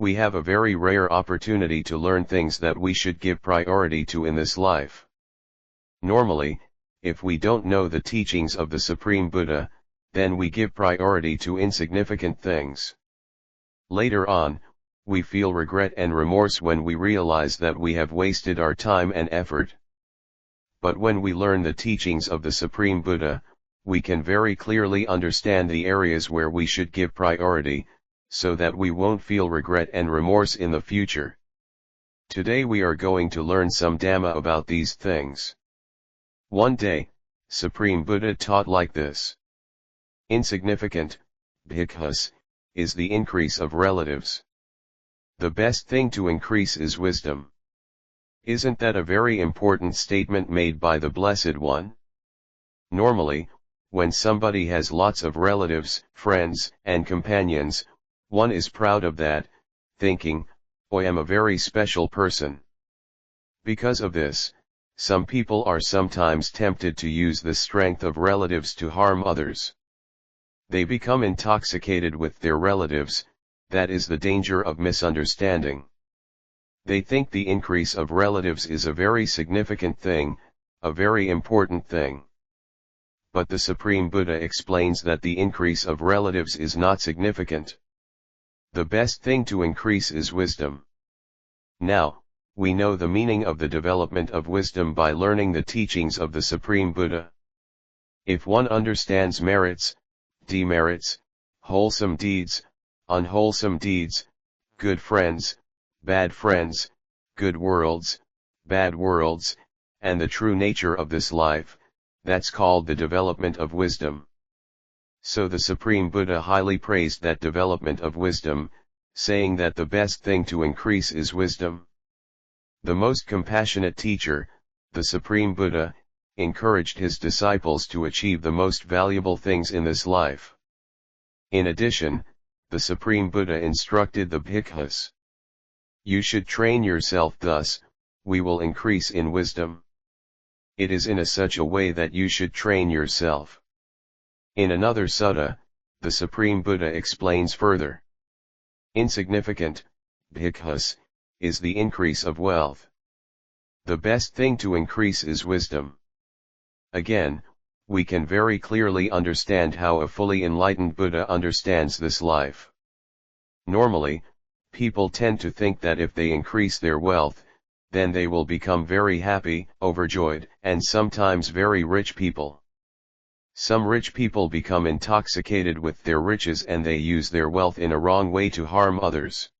We have a very rare opportunity to learn things that we should give priority to in this life. Normally, if we don't know the teachings of the Supreme Buddha, then we give priority to insignificant things. Later on, we feel regret and remorse when we realize that we have wasted our time and effort. But when we learn the teachings of the Supreme Buddha, we can very clearly understand the areas where we should give priority, so that we won't feel regret and remorse in the future. Today we are going to learn some Dhamma about these things. One day, Supreme Buddha taught like this. Insignificant, bhikkhus, is the increase of relatives. The best thing to increase is wisdom. Isn't that a very important statement made by the Blessed One? Normally, when somebody has lots of relatives, friends, and companions, one is proud of that, thinking, I am a very special person. Because of this, some people are sometimes tempted to use the strength of relatives to harm others. They become intoxicated with their relatives. That is the danger of misunderstanding. They think the increase of relatives is a very significant thing, a very important thing. But the Supreme Buddha explains that the increase of relatives is not significant. The best thing to increase is wisdom. Now, we know the meaning of the development of wisdom by learning the teachings of the Supreme Buddha. If one understands merits, demerits, wholesome deeds, unwholesome deeds, good friends, bad friends, good worlds, bad worlds, and the true nature of this life, that's called the development of wisdom. So the Supreme Buddha highly praised that development of wisdom, saying that the best thing to increase is wisdom. The most compassionate teacher, the Supreme Buddha, encouraged his disciples to achieve the most valuable things in this life. In addition, the Supreme Buddha instructed the bhikkhus. You should train yourself thus, we will increase in wisdom. It is in such a way that you should train yourself. In another sutta, the Supreme Buddha explains further. Insignificant, bhikkhus, is the increase of wealth. The best thing to increase is wisdom. Again, we can very clearly understand how a fully enlightened Buddha understands this life. Normally, people tend to think that if they increase their wealth, then they will become very happy, overjoyed, and sometimes very rich people. Some rich people become intoxicated with their riches and they use their wealth in a wrong way to harm others.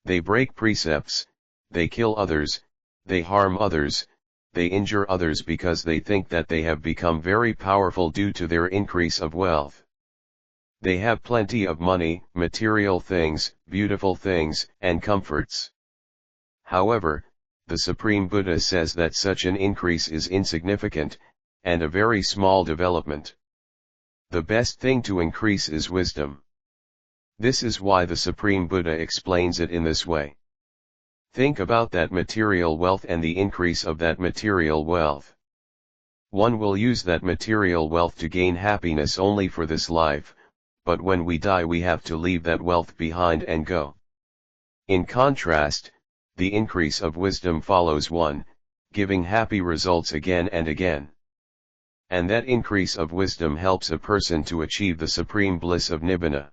They break precepts, they kill others, they harm others, they injure others because they think that they have become very powerful due to their increase of wealth. They have plenty of money, material things, beautiful things, and comforts. However, the Supreme Buddha says that such an increase is insignificant, and a very small development. The best thing to increase is wisdom. This is why the Supreme Buddha explains it in this way. Think about that material wealth and the increase of that material wealth. One will use that material wealth to gain happiness only for this life, but when we die we have to leave that wealth behind and go. In contrast, the increase of wisdom follows one, giving happy results again and again. And that increase of wisdom helps a person to achieve the supreme bliss of Nibbana.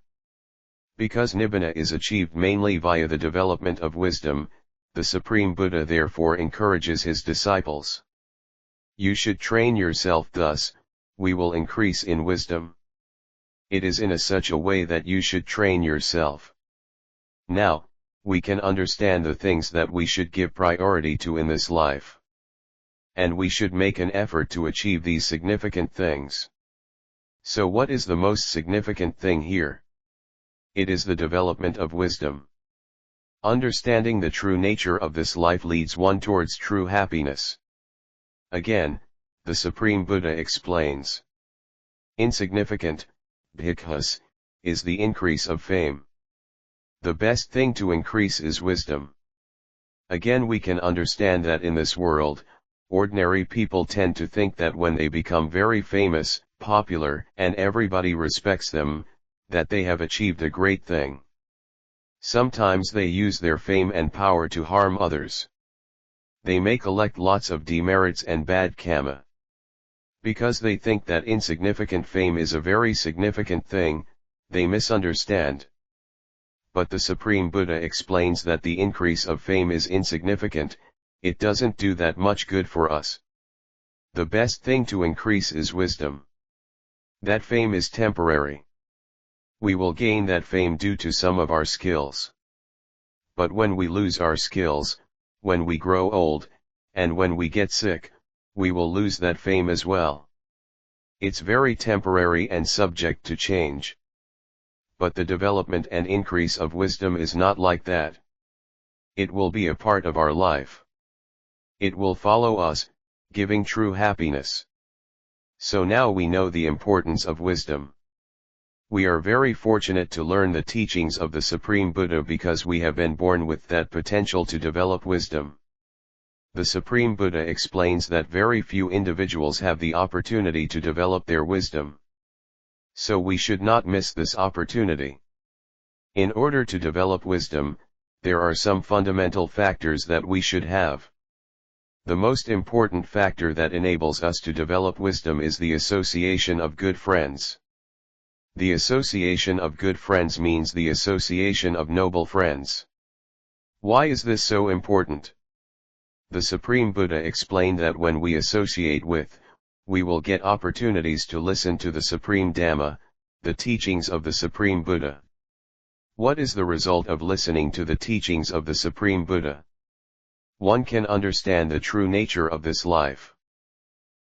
Because Nibbana is achieved mainly via the development of wisdom, the Supreme Buddha therefore encourages his disciples. You should train yourself thus, we will increase in wisdom. It is in such a way that you should train yourself. Now, we can understand the things that we should give priority to in this life. And we should make an effort to achieve these significant things. So what is the most significant thing here? It is the development of wisdom. Understanding the true nature of this life leads one towards true happiness. Again, the Supreme Buddha explains. Insignificant, bhikkhus, is the increase of fame. The best thing to increase is wisdom. Again we can understand that in this world, ordinary people tend to think that when they become very famous, popular, and everybody respects them, that they have achieved a great thing. Sometimes they use their fame and power to harm others. They may collect lots of demerits and bad karma. Because they think that insignificant fame is a very significant thing, they misunderstand. But the Supreme Buddha explains that the increase of fame is insignificant, it doesn't do that much good for us. The best thing to increase is wisdom. That fame is temporary. We will gain that fame due to some of our skills. But when we lose our skills, when we grow old, and when we get sick, we will lose that fame as well. It's very temporary and subject to change. But the development and increase of wisdom is not like that. It will be a part of our life. It will follow us, giving true happiness. So now we know the importance of wisdom. We are very fortunate to learn the teachings of the Supreme Buddha because we have been born with that potential to develop wisdom. The Supreme Buddha explains that very few individuals have the opportunity to develop their wisdom. So we should not miss this opportunity. In order to develop wisdom, there are some fundamental factors that we should have. The most important factor that enables us to develop wisdom is the association of good friends. The association of good friends means the association of noble friends. Why is this so important? The Supreme Buddha explained that when we associate with, we will get opportunities to listen to the Supreme Dhamma, the teachings of the Supreme Buddha. What is the result of listening to the teachings of the Supreme Buddha? One can understand the true nature of this life.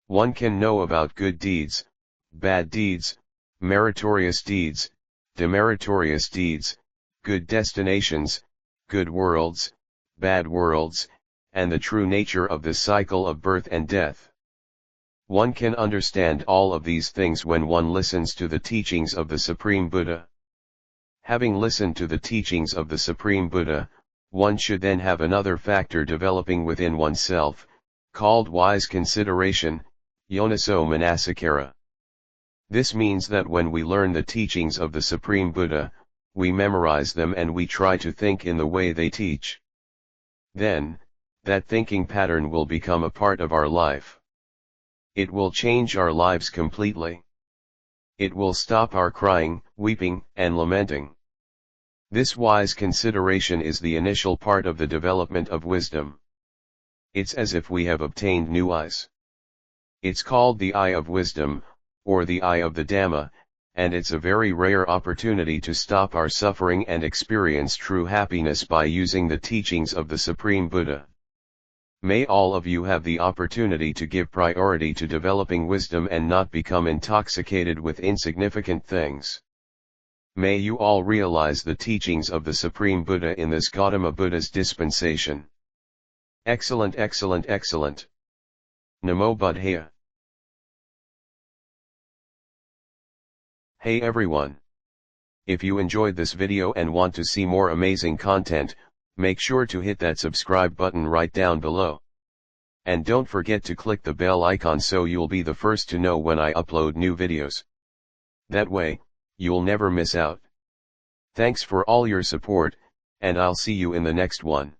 One can know about good deeds, bad deeds, meritorious deeds, demeritorious deeds, good destinations, good worlds, bad worlds, and the true nature of the cycle of birth and death. One can understand all of these things when one listens to the teachings of the Supreme Buddha. Having listened to the teachings of the Supreme Buddha, one should then have another factor developing within oneself, called wise consideration, yoniso manasikara. This means that when we learn the teachings of the Supreme Buddha, we memorize them and we try to think in the way they teach. Then, that thinking pattern will become a part of our life. It will change our lives completely. It will stop our crying, weeping, and lamenting. This wise consideration is the initial part of the development of wisdom. It's as if we have obtained new eyes. It's called the eye of wisdom, or the eye of the Dhamma, and it's a very rare opportunity to stop our suffering and experience true happiness by using the teachings of the Supreme Buddha. May all of you have the opportunity to give priority to developing wisdom and not become intoxicated with insignificant things. May you all realize the teachings of the Supreme Buddha in this Gautama Buddha's dispensation. Excellent, excellent, excellent. Namo Buddhaya. Hey everyone. If you enjoyed this video and want to see more amazing content, make sure to hit that subscribe button right down below. And don't forget to click the bell icon so you'll be the first to know when I upload new videos. That way, you'll never miss out. Thanks for all your support, and I'll see you in the next one.